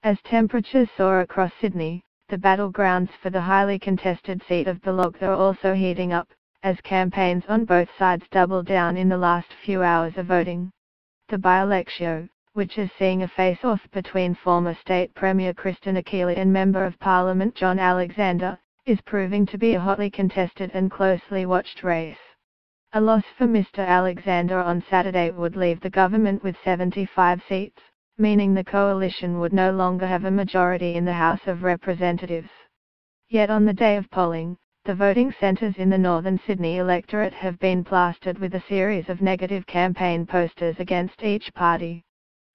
As temperatures soar across Sydney, the battlegrounds for the highly contested seat of Bennelong are also heating up, as campaigns on both sides double down in the last few hours of voting. The by-election, which is seeing a face-off between former State Premier Kristen Keeley and Member of Parliament John Alexander, is proving to be a hotly contested and closely watched race. A loss for Mr. Alexander on Saturday would leave the government with 75 seats, meaning the coalition would no longer have a majority in the House of Representatives. Yet on the day of polling, the voting centres in the northern Sydney electorate have been plastered with a series of negative campaign posters against each party.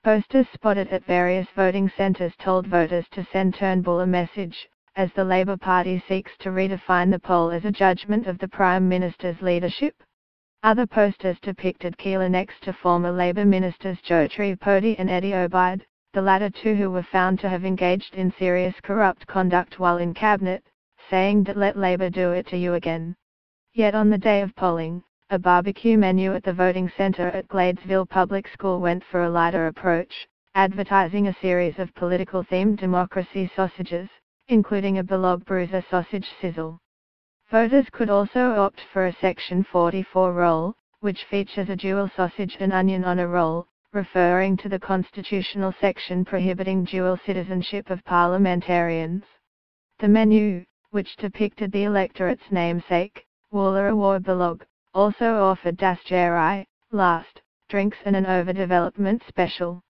Posters spotted at various voting centres told voters to send Turnbull a message, as the Labor Party seeks to redefine the poll as a judgment of the Prime Minister's leadership. Other posters depicted Keeler next to former Labor ministers Joe Tripodi and Eddie Obeid, the latter two who were found to have engaged in serious corrupt conduct while in cabinet, saying that let Labor do it to you again. Yet on the day of polling, a barbecue menu at the voting centre at Gladesville Public School went for a lighter approach, advertising a series of political-themed democracy sausages, including a Bennelong Bruiser sausage sizzle. Voters could also opt for a Section 44 roll, which features a dual sausage and onion on a roll, referring to the constitutional section prohibiting dual citizenship of parliamentarians. The menu, which depicted the electorate's namesake, Woollera War Bennelong, also offered Das Jeri, last, drinks and an overdevelopment special.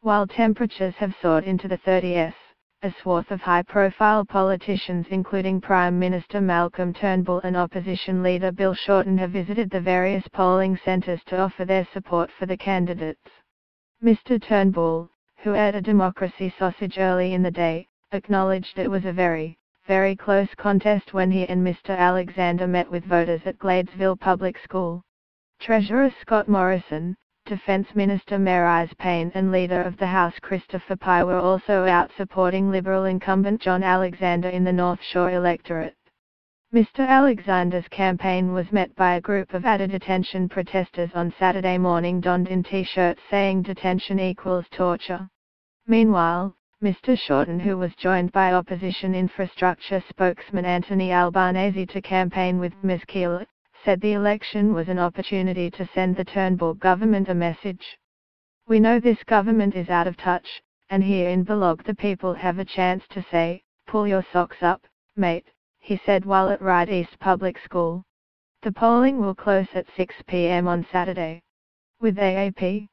While temperatures have soared into the 30s, a swath of high-profile politicians including Prime Minister Malcolm Turnbull and Opposition Leader Bill Shorten have visited the various polling centres to offer their support for the candidates. Mr. Turnbull, who ate a democracy sausage early in the day, acknowledged it was a very, very close contest when he and Mr. Alexander met with voters at Gladesville Public School. Treasurer Scott Morrison, Defence Minister Marise Payne and Leader of the House Christopher Pye were also out supporting Liberal incumbent John Alexander in the North Shore electorate. Mr. Alexander's campaign was met by a group of added attention protesters on Saturday morning donned in t-shirts saying detention equals torture. Meanwhile, Mr. Shorten, who was joined by opposition infrastructure spokesman Anthony Albanese to campaign with Ms. Keeler, said the election was an opportunity to send the Turnbull government a message. We know this government is out of touch, and here in Bennelong the people have a chance to say, pull your socks up, mate, he said while at Ryde East Public School. The polling will close at 6 p.m. on Saturday. With AAP.